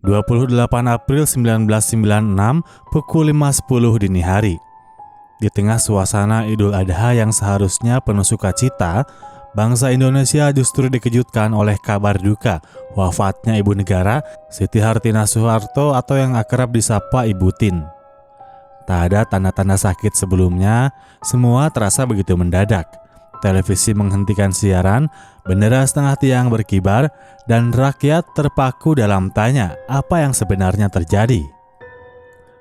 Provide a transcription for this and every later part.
28 April 1996 pukul 5.10 dini hari. Di tengah suasana Idul Adha yang seharusnya penuh sukacita, bangsa Indonesia justru dikejutkan oleh kabar duka wafatnya Ibu Negara Siti Hartinah Soeharto atau yang akrab disapa Ibu Tin. Tak ada tanda-tanda sakit sebelumnya, semua terasa begitu mendadak. Televisi menghentikan siaran, bendera setengah tiang berkibar, dan rakyat terpaku dalam tanya apa yang sebenarnya terjadi.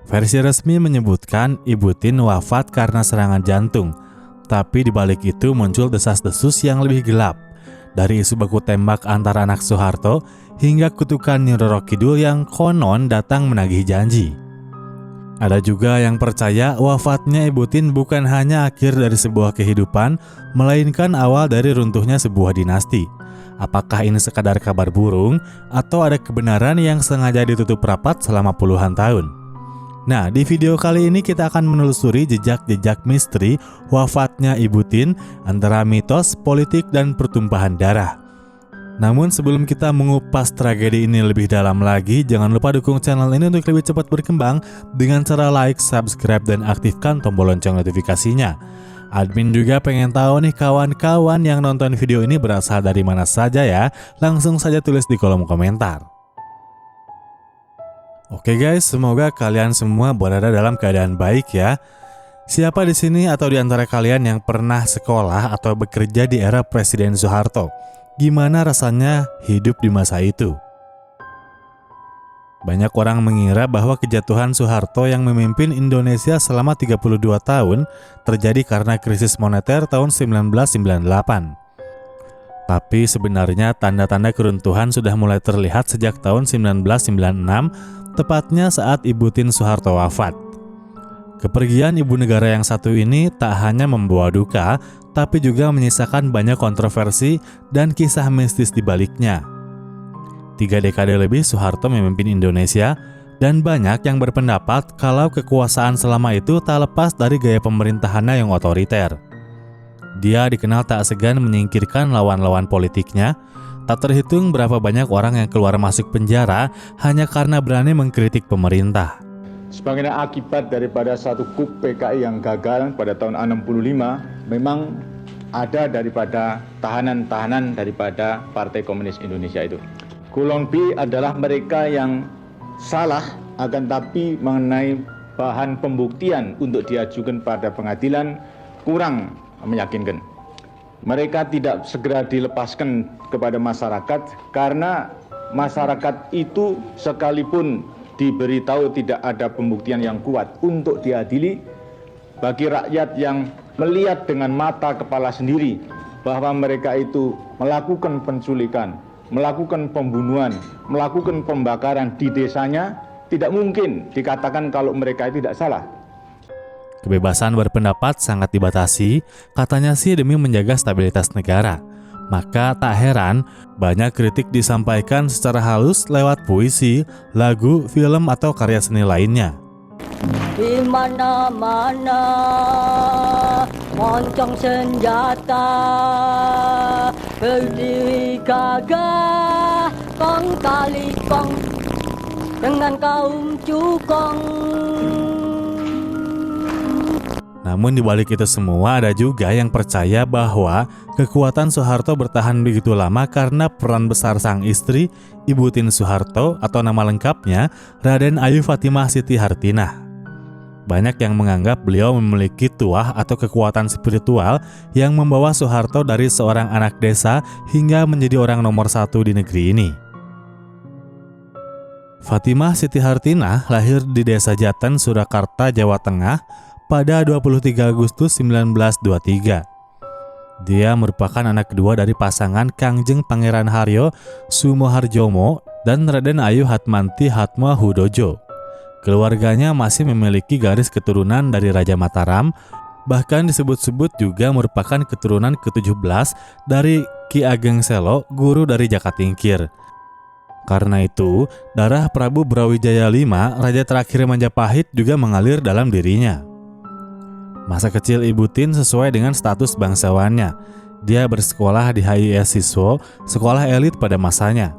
Versi resmi menyebutkan Ibu Tin wafat karena serangan jantung, tapi di balik itu muncul desas-desus yang lebih gelap, dari isu baku tembak antara anak Soeharto hingga kutukan Nyi Roro Kidul yang konon datang menagih janji. Ada juga yang percaya wafatnya Ibu Tin bukan hanya akhir dari sebuah kehidupan, melainkan awal dari runtuhnya sebuah dinasti. Apakah ini sekadar kabar burung, atau ada kebenaran yang sengaja ditutup rapat selama puluhan tahun? Nah, di video kali ini kita akan menelusuri jejak-jejak misteri wafatnya Ibu Tin antara mitos, politik, dan pertumpahan darah. Namun sebelum kita mengupas tragedi ini lebih dalam lagi, jangan lupa dukung channel ini untuk lebih cepat berkembang dengan cara like, subscribe, dan aktifkan tombol lonceng notifikasinya. Admin juga pengen tahu nih kawan-kawan yang nonton video ini berasal dari mana saja ya. Langsung saja tulis di kolom komentar. Oke guys, semoga kalian semua berada dalam keadaan baik ya. Siapa di sini atau di antara kalian yang pernah sekolah atau bekerja di era Presiden Soeharto? Gimana rasanya hidup di masa itu? Banyak orang mengira bahwa kejatuhan Soeharto yang memimpin Indonesia selama 32 tahun terjadi karena krisis moneter tahun 1998. Tapi sebenarnya tanda-tanda keruntuhan sudah mulai terlihat sejak tahun 1996, tepatnya saat Ibu Tin Soeharto wafat. Kepergian ibu negara yang satu ini tak hanya membawa duka, tapi juga menyisakan banyak kontroversi dan kisah mistis di baliknya. 3 dekade lebih Soeharto memimpin Indonesia, dan banyak yang berpendapat kalau kekuasaan selama itu tak lepas dari gaya pemerintahannya yang otoriter. Dia dikenal tak segan menyingkirkan lawan-lawan politiknya. Tak terhitung berapa banyak orang yang keluar masuk penjara hanya karena berani mengkritik pemerintah. Sebagai akibat daripada satu kup PKI yang gagal pada tahun 65, memang ada daripada tahanan-tahanan daripada Partai Komunis Indonesia itu. Golongan B adalah mereka yang salah, akan tapi mengenai bahan pembuktian untuk diajukan pada pengadilan kurang meyakinkan. Mereka tidak segera dilepaskan kepada masyarakat karena masyarakat itu sekalipun diberitahu tidak ada pembuktian yang kuat untuk diadili, bagi rakyat yang melihat dengan mata kepala sendiri bahwa mereka itu melakukan penculikan, melakukan pembunuhan, melakukan pembakaran di desanya, tidak mungkin dikatakan kalau mereka itu tidak salah. Kebebasan berpendapat sangat dibatasi, katanya sih demi menjaga stabilitas negara. Maka tak heran banyak kritik disampaikan secara halus lewat puisi, lagu, film, atau karya seni lainnya. Di mana-mana moncong senjata, berdiri gagah kong kali kong dengan kaum cukong. Namun di balik itu semua ada juga yang percaya bahwa kekuatan Soeharto bertahan begitu lama karena peran besar sang istri, Ibu Tin Soeharto atau nama lengkapnya Raden Ayu Fatimah Siti Hartinah. Banyak yang menganggap beliau memiliki tuah atau kekuatan spiritual yang membawa Soeharto dari seorang anak desa hingga menjadi orang nomor 1 di negeri ini. Fatimah Siti Hartinah lahir di Desa Jaten, Surakarta, Jawa Tengah pada 23 Agustus 1923. Dia merupakan anak kedua dari pasangan Kangjeng Pangeran Haryo Sumoharjomo dan Raden Ayu Hatmanti Hatma Hudojo. Keluarganya masih memiliki garis keturunan dari Raja Mataram, bahkan disebut-sebut juga merupakan keturunan ke-17 dari Ki Ageng Selo, guru dari Jakatingkir. Karena itu, darah Prabu Brawijaya V, raja terakhir Majapahit juga mengalir dalam dirinya. Masa kecil Ibu Tin sesuai dengan status bangsawannya. Dia bersekolah di HIS Siswo, sekolah elit pada masanya.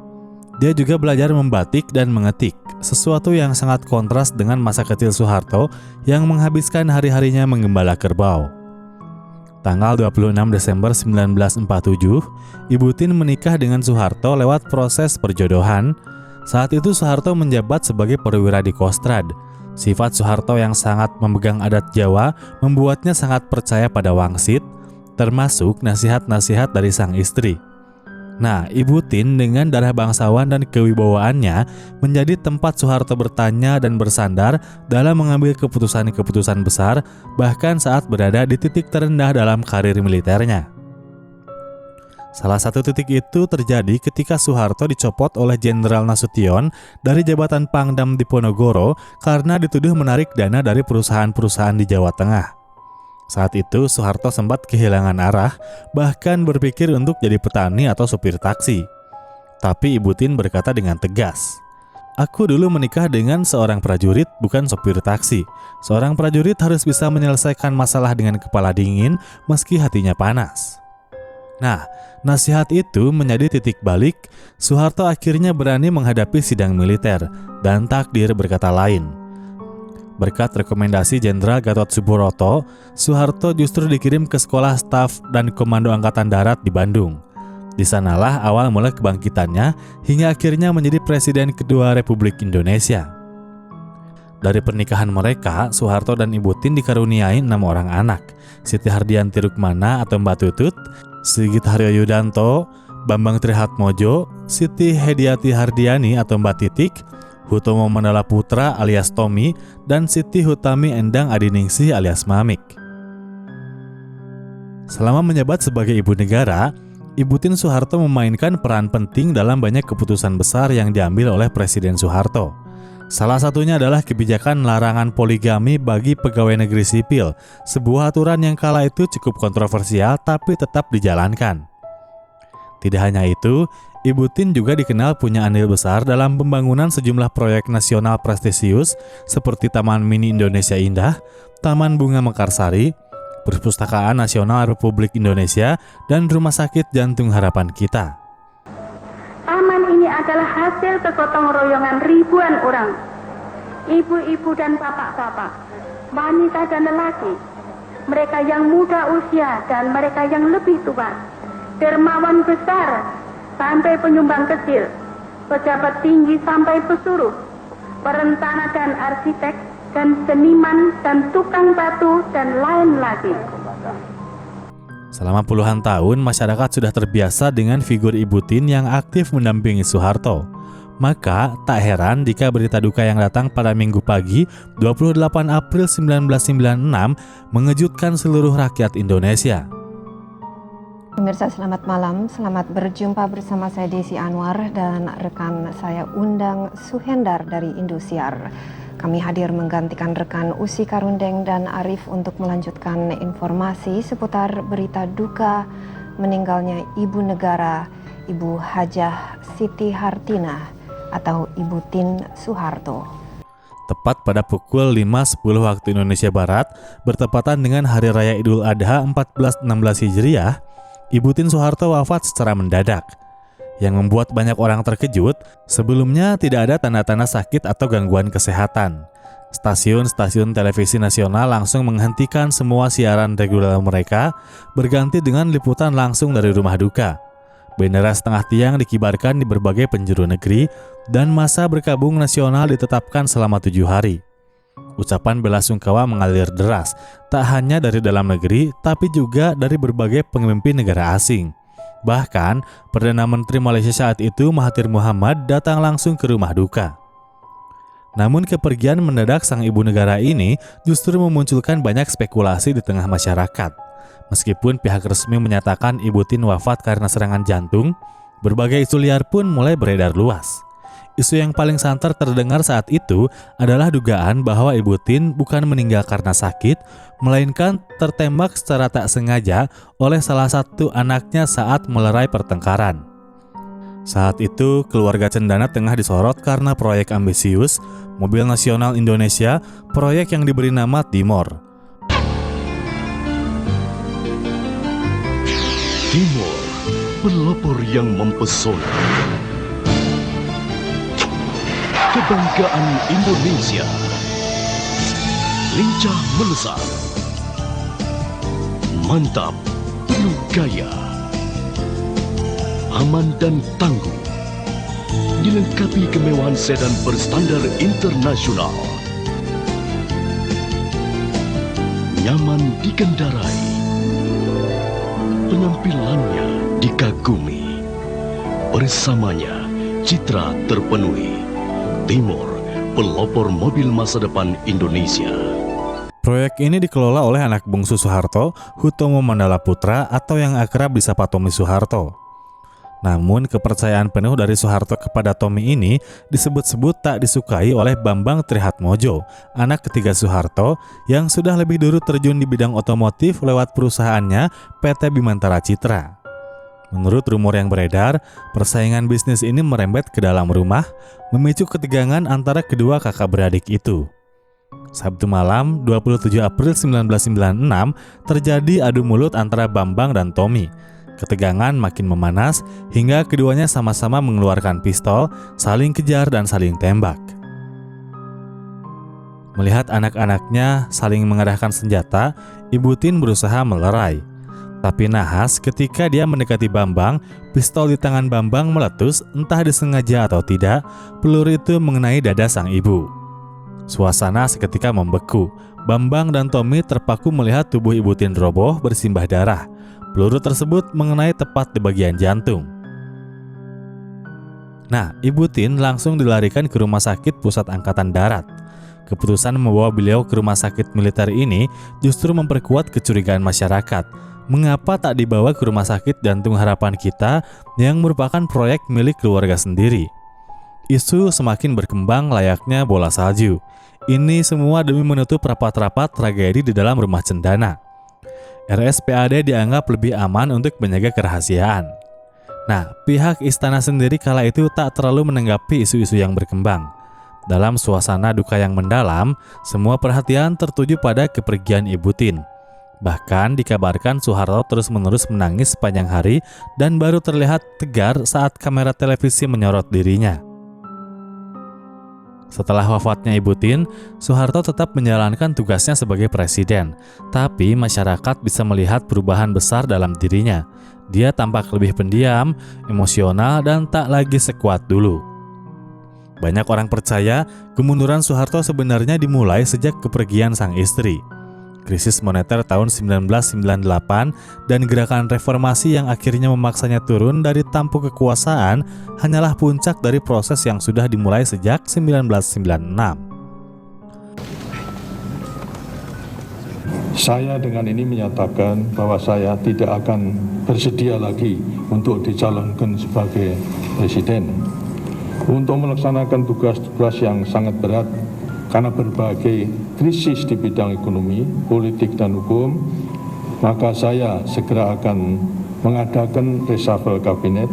Dia juga belajar membatik dan mengetik, sesuatu yang sangat kontras dengan masa kecil Soeharto yang menghabiskan hari-harinya menggembala kerbau. Tanggal 26 Desember 1947, Ibu Tin menikah dengan Soeharto lewat proses perjodohan. Saat itu Soeharto menjabat sebagai perwira di Kostrad. Sifat Soeharto yang sangat memegang adat Jawa membuatnya sangat percaya pada wangsit, termasuk nasihat-nasihat dari sang istri. Nah, Ibu Tin dengan darah bangsawan dan kewibawaannya menjadi tempat Soeharto bertanya dan bersandar dalam mengambil keputusan-keputusan besar, bahkan saat berada di titik terendah dalam karir militernya. Salah satu titik itu terjadi ketika Soeharto dicopot oleh Jenderal Nasution dari jabatan Pangdam Diponegoro karena dituduh menarik dana dari perusahaan-perusahaan di Jawa Tengah. Saat itu Soeharto sempat kehilangan arah, bahkan berpikir untuk jadi petani atau sopir taksi. Tapi Ibu Tin berkata dengan tegas, "Aku dulu menikah dengan seorang prajurit, bukan sopir taksi. Seorang prajurit harus bisa menyelesaikan masalah dengan kepala dingin meski hatinya panas." Nah, nasihat itu menjadi titik balik. Soeharto akhirnya berani menghadapi sidang militer, dan takdir berkata lain. Berkat rekomendasi Jenderal Gatot Subroto, Soeharto justru dikirim ke Sekolah Staf dan Komando Angkatan Darat di Bandung. Di sanalah awal mula kebangkitannya hingga akhirnya menjadi Presiden kedua Republik Indonesia. Dari pernikahan mereka, Soeharto dan Ibu Tin dikaruniai 6 orang anak: Siti Hardianti Rukmana atau Mbak Tutut, Sigit Haryoyudanto, Bambang Trihatmojo, Siti Hediati Hardiani atau Mbak Titik, Hutomo Mandala Putra alias Tommy, dan Siti Hutami Endang Adiningsih alias Mamik. Selama menjabat sebagai ibu negara, Ibu Tin Soeharto memainkan peran penting dalam banyak keputusan besar yang diambil oleh Presiden Soeharto. Salah satunya adalah kebijakan larangan poligami bagi pegawai negeri sipil, sebuah aturan yang kala itu cukup kontroversial tapi tetap dijalankan. Tidak hanya itu, Ibu Tin juga dikenal punya andil besar dalam pembangunan sejumlah proyek nasional prestisius seperti Taman Mini Indonesia Indah, Taman Bunga Mekarsari, Perpustakaan Nasional Republik Indonesia, dan Rumah Sakit Jantung Harapan Kita. Taman ini adalah hasil kegotong royongan ribuan orang, ibu-ibu dan bapak-bapak, wanita dan lelaki, mereka yang muda usia dan mereka yang lebih tua, dermawan besar sampai penyumbang kecil, pejabat tinggi sampai pesuruh, perencana dan arsitek, dan seniman dan tukang batu, dan lain lagi. Selama puluhan tahun, masyarakat sudah terbiasa dengan figur Ibu Tin yang aktif mendampingi Soeharto. Maka, tak heran jika berita duka yang datang pada Minggu pagi 28 April 1996 mengejutkan seluruh rakyat Indonesia. Pemirsa, selamat malam. Selamat berjumpa bersama saya Desi Anwar dan rekan saya Undang Suhendar dari Indosiar. Kami hadir menggantikan rekan Usi Karundeng dan Arif untuk melanjutkan informasi seputar berita duka meninggalnya Ibu Negara, Ibu Hajah Siti Hartinah atau Ibu Tin Soeharto. Tepat pada pukul 5.10 waktu Indonesia Barat, bertepatan dengan Hari Raya Idul Adha 1416 Hijriah, Ibu Tin Soeharto wafat secara mendadak. Yang membuat banyak orang terkejut, sebelumnya tidak ada tanda-tanda sakit atau gangguan kesehatan. Stasiun-stasiun televisi nasional langsung menghentikan semua siaran reguler mereka, berganti dengan liputan langsung dari rumah duka. Bendera setengah tiang dikibarkan di berbagai penjuru negeri, dan masa berkabung nasional ditetapkan selama 7 hari. Ucapan bela sungkawa mengalir deras, tak hanya dari dalam negeri, tapi juga dari berbagai pemimpin negara asing. Bahkan, Perdana Menteri Malaysia saat itu Mahathir Mohamad datang langsung ke rumah duka. Namun kepergian mendadak sang ibu negara ini justru memunculkan banyak spekulasi di tengah masyarakat. Meskipun pihak resmi menyatakan Ibu Tin wafat karena serangan jantung, berbagai isu liar pun mulai beredar luas. Isu yang paling santer terdengar saat itu adalah dugaan bahwa Ibu Tin bukan meninggal karena sakit, melainkan tertembak secara tak sengaja oleh salah satu anaknya saat melerai pertengkaran. Saat itu, keluarga Cendana tengah disorot karena proyek ambisius, Mobil Nasional Indonesia, proyek yang diberi nama Timor. Timor, pelopor yang mempesona. Kebanggaan Indonesia. Lincah melesat. Mantap, penuh gaya. Aman dan tangguh. Dilengkapi kemewahan sedan berstandar internasional. Nyaman dikendarai. Penampilannya dikagumi. Bersamanya, citra terpenuhi. Timor, pelopor mobil masa depan Indonesia. Proyek ini dikelola oleh anak bungsu Soeharto, Hutomo Mandala Putra atau yang akrab disapa Tommy Soeharto. Namun kepercayaan penuh dari Soeharto kepada Tommy ini disebut-sebut tak disukai oleh Bambang Trihatmojo, anak ketiga Soeharto yang sudah lebih dulu terjun di bidang otomotif lewat perusahaannya PT Bimantara Citra. Menurut rumor yang beredar, persaingan bisnis ini merembet ke dalam rumah, memicu ketegangan antara kedua kakak beradik itu. Sabtu malam 27 April 1996 terjadi adu mulut antara Bambang dan Tommy. Ketegangan makin memanas hingga keduanya sama-sama mengeluarkan pistol, saling kejar dan saling tembak. Melihat anak-anaknya saling mengerahkan senjata, Ibu Tin berusaha melerai. Tapi nahas ketika dia mendekati Bambang, pistol di tangan Bambang meletus, entah disengaja atau tidak, peluru itu mengenai dada sang ibu. Suasana seketika membeku. Bambang dan Tommy terpaku melihat tubuh Ibu Tin roboh bersimbah darah. Peluru tersebut mengenai tepat di bagian jantung. Nah, Ibu Tin langsung dilarikan ke Rumah Sakit Pusat Angkatan Darat. Keputusan membawa beliau ke rumah sakit militer ini justru memperkuat kecurigaan masyarakat. Mengapa tak dibawa ke Rumah Sakit Jantung Harapan Kita yang merupakan proyek milik keluarga sendiri? Isu semakin berkembang layaknya bola salju. Ini semua demi menutup rapat-rapat tragedi di dalam rumah cendana. RSPAD dianggap lebih aman untuk menjaga kerahasiaan. Nah, pihak istana sendiri kala itu tak terlalu menanggapi isu-isu yang berkembang. Dalam suasana duka yang mendalam, semua perhatian tertuju pada kepergian Ibu Tin. Bahkan dikabarkan Soeharto terus-menerus menangis sepanjang hari dan baru terlihat tegar saat kamera televisi menyorot dirinya. Setelah wafatnya Ibu Tin, Soeharto tetap menjalankan tugasnya sebagai presiden, tapi masyarakat bisa melihat perubahan besar dalam dirinya. Dia tampak lebih pendiam, emosional, dan tak lagi sekuat dulu. Banyak orang percaya kemunduran Soeharto sebenarnya dimulai sejak kepergian sang istri. Krisis moneter tahun 1998 dan gerakan reformasi yang akhirnya memaksanya turun dari tampuk kekuasaan hanyalah puncak dari proses yang sudah dimulai sejak 1996. Saya dengan ini menyatakan bahwa saya tidak akan bersedia lagi untuk dicalonkan sebagai presiden. Untuk melaksanakan tugas-tugas yang sangat berat karena berbagai krisis di bidang ekonomi, politik, dan hukum, maka saya segera akan mengadakan reshuffle kabinet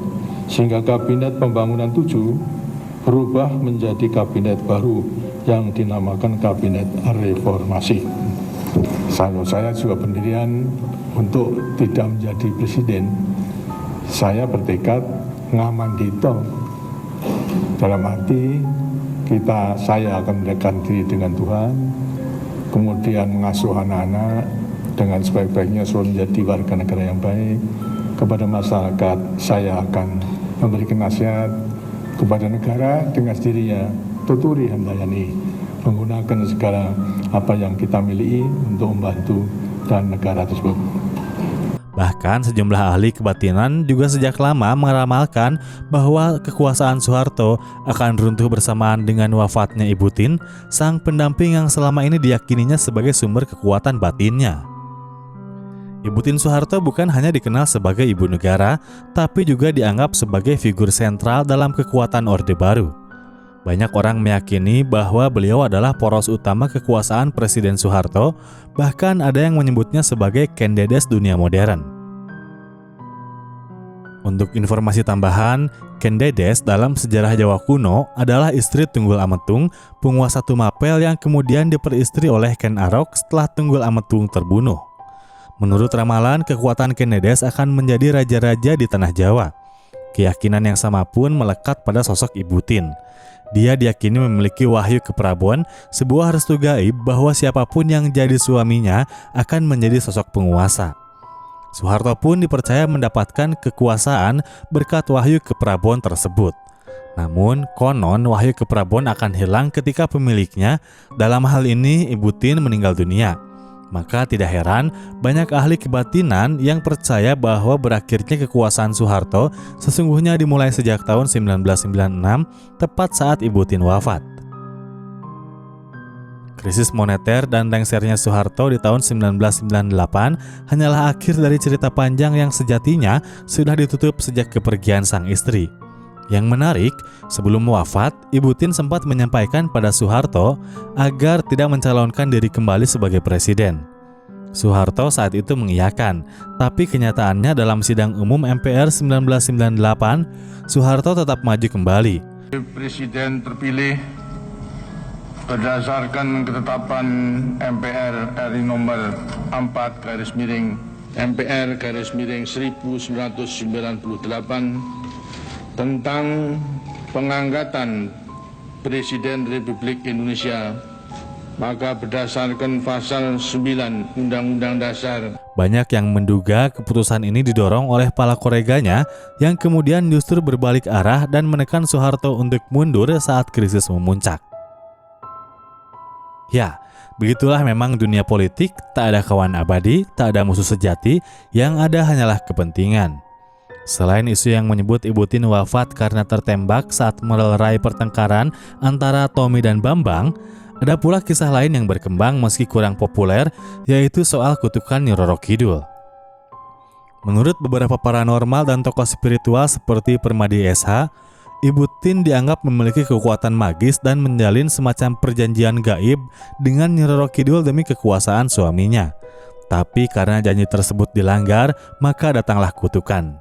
sehingga Kabinet Pembangunan 7 berubah menjadi kabinet baru yang dinamakan Kabinet Reformasi. Saya juga pendirian untuk tidak menjadi presiden. Saya bertekad ngaman dito, dalam arti saya akan mendekatkan diri dengan Tuhan, kemudian mengasuh anak-anak dengan sebaik-baiknya selalu menjadi warga negara yang baik. Kepada masyarakat saya akan memberikan nasihat, kepada negara dengan sendirinya tuturi handayani, menggunakan segala apa yang kita miliki untuk membantu dan negara tersebut. Bahkan sejumlah ahli kebatinan juga sejak lama meramalkan bahwa kekuasaan Soeharto akan runtuh bersamaan dengan wafatnya Ibu Tin, sang pendamping yang selama ini diyakininya sebagai sumber kekuatan batinnya. Ibu Tin Soeharto bukan hanya dikenal sebagai ibu negara, tapi juga dianggap sebagai figur sentral dalam kekuatan Orde Baru. Banyak orang meyakini bahwa beliau adalah poros utama kekuasaan Presiden Soeharto, bahkan ada yang menyebutnya sebagai Ken Dedes dunia modern. Untuk informasi tambahan, Ken Dedes dalam sejarah Jawa kuno adalah istri Tunggul Ametung, penguasa Tumapel yang kemudian diperistri oleh Ken Arok setelah Tunggul Ametung terbunuh. Menurut ramalan, kekuatan Ken Dedes akan menjadi raja-raja di tanah Jawa. Keyakinan yang sama pun melekat pada sosok Ibu Tien. Dia diyakini memiliki wahyu keprabon, sebuah restu gaib bahwa siapapun yang jadi suaminya akan menjadi sosok penguasa. Soeharto pun dipercaya mendapatkan kekuasaan berkat wahyu keprabon tersebut. Namun, konon wahyu keprabon akan hilang ketika pemiliknya, dalam hal ini Ibu Tien, meninggal dunia. Maka tidak heran banyak ahli kebatinan yang percaya bahwa berakhirnya kekuasaan Soeharto sesungguhnya dimulai sejak tahun 1996, tepat saat Ibu Tien wafat. Krisis moneter dan lengsernya Soeharto di tahun 1998 hanyalah akhir dari cerita panjang yang sejatinya sudah ditutup sejak kepergian sang istri. Yang menarik, sebelum wafat, Ibu Tien sempat menyampaikan pada Soeharto agar tidak mencalonkan diri kembali sebagai presiden. Soeharto saat itu mengiyakan, tapi kenyataannya dalam sidang umum MPR 1998, Soeharto tetap maju kembali. Presiden terpilih berdasarkan ketetapan MPR RI nomor 4/MPR/1998 tentang pengangkatan Presiden Republik Indonesia, maka berdasarkan pasal 9 Undang-Undang Dasar. Banyak yang menduga keputusan ini didorong oleh para koleganya yang kemudian justru berbalik arah dan menekan Soeharto untuk mundur saat krisis memuncak. Ya, begitulah memang dunia politik, tak ada kawan abadi, tak ada musuh sejati, yang ada hanyalah kepentingan. Selain isu yang menyebut Ibu Tien wafat karena tertembak saat melerai pertengkaran antara Tommy dan Bambang, ada pula kisah lain yang berkembang meski kurang populer, yaitu soal kutukan Nyi Roro Kidul. Menurut beberapa paranormal dan tokoh spiritual seperti Permadi SH, Ibu Tien dianggap memiliki kekuatan magis dan menjalin semacam perjanjian gaib dengan Nyi Roro Kidul demi kekuasaan suaminya. Tapi karena janji tersebut dilanggar, maka datanglah kutukan.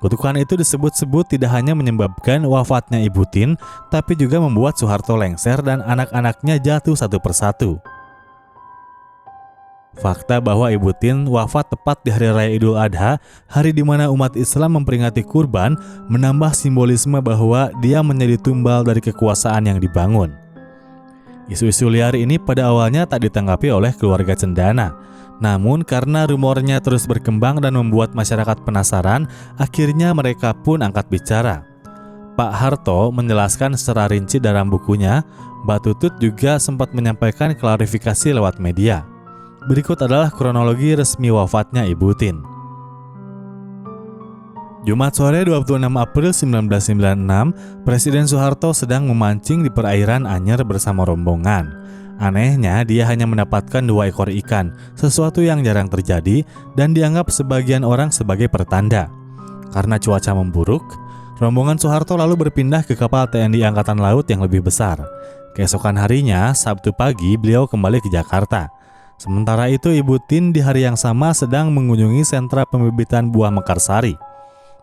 Kutukan itu disebut-sebut tidak hanya menyebabkan wafatnya Ibu Tien, tapi juga membuat Soeharto lengser dan anak-anaknya jatuh satu persatu. Fakta bahwa Ibu Tien wafat tepat di Hari Raya Idul Adha, hari di mana umat Islam memperingati kurban, menambah simbolisme bahwa dia menjadi tumbal dari kekuasaan yang dibangun. Isu-isu liar ini pada awalnya tak ditanggapi oleh keluarga Cendana. Namun karena rumornya terus berkembang dan membuat masyarakat penasaran, akhirnya mereka pun angkat bicara. Pak Harto menjelaskan secara rinci dalam bukunya. Mbak Tutut juga sempat menyampaikan klarifikasi lewat media. Berikut adalah kronologi resmi wafatnya Ibu Tien. Jumat sore 26 April 1996, Presiden Soeharto sedang memancing di perairan Anyer bersama rombongan. Anehnya, dia hanya mendapatkan 2 ekor ikan, sesuatu yang jarang terjadi dan dianggap sebagian orang sebagai pertanda. Karena cuaca memburuk, rombongan Soeharto lalu berpindah ke kapal TNI Angkatan Laut yang lebih besar. Keesokan harinya, Sabtu pagi, beliau kembali ke Jakarta. Sementara itu, Ibu Tien di hari yang sama sedang mengunjungi sentra pembibitan buah Mekarsari.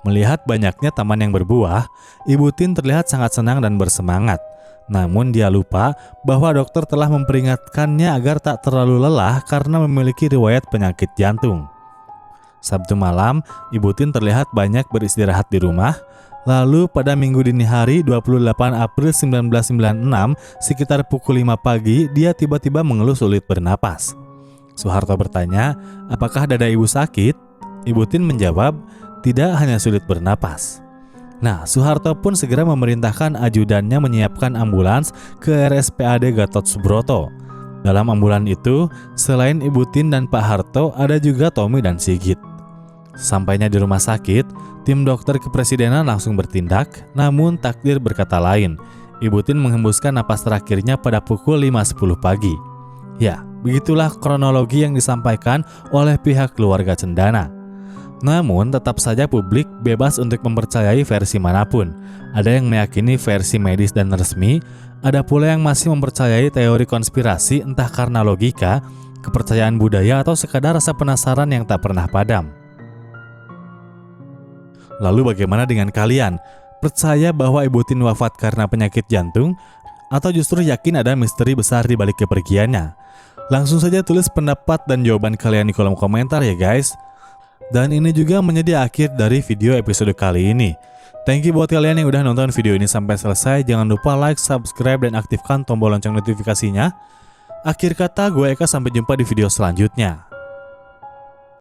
Melihat banyaknya taman yang berbuah, Ibu Tien terlihat sangat senang dan bersemangat. Namun dia lupa bahwa dokter telah memperingatkannya agar tak terlalu lelah karena memiliki riwayat penyakit jantung. Sabtu malam, Ibu Tien terlihat banyak beristirahat di rumah. Lalu pada minggu dini hari 28 April 1996, sekitar pukul 5 pagi, dia tiba-tiba mengeluh sulit bernapas. Soeharto bertanya, apakah dada ibu sakit? Ibu Tien menjawab, tidak, hanya sulit bernapas. Nah, Soeharto pun segera memerintahkan ajudannya menyiapkan ambulans ke RSPAD Gatot Subroto. Dalam ambulan itu, selain Ibu Tien dan Pak Harto, ada juga Tommy dan Sigit. Sampainya di rumah sakit, tim dokter kepresidenan langsung bertindak, namun takdir berkata lain. Ibu Tien menghembuskan napas terakhirnya pada pukul 5.10 pagi. Ya, begitulah kronologi yang disampaikan oleh pihak keluarga Cendana. Namun tetap saja publik bebas untuk mempercayai versi manapun. Ada yang meyakini versi medis dan resmi, ada pula yang masih mempercayai teori konspirasi entah karena logika, kepercayaan budaya atau sekadar rasa penasaran yang tak pernah padam. Lalu bagaimana dengan kalian? Percaya bahwa Ibu Tien wafat karena penyakit jantung? Atau justru yakin ada misteri besar di balik kepergiannya? Langsung saja tulis pendapat dan jawaban kalian di kolom komentar ya guys. Dan ini juga menjadi akhir dari video episode kali ini. Thank you buat kalian yang udah nonton video ini sampai selesai. Jangan lupa like, subscribe, dan aktifkan tombol lonceng notifikasinya. Akhir kata, gue Eka, sampai jumpa di video selanjutnya.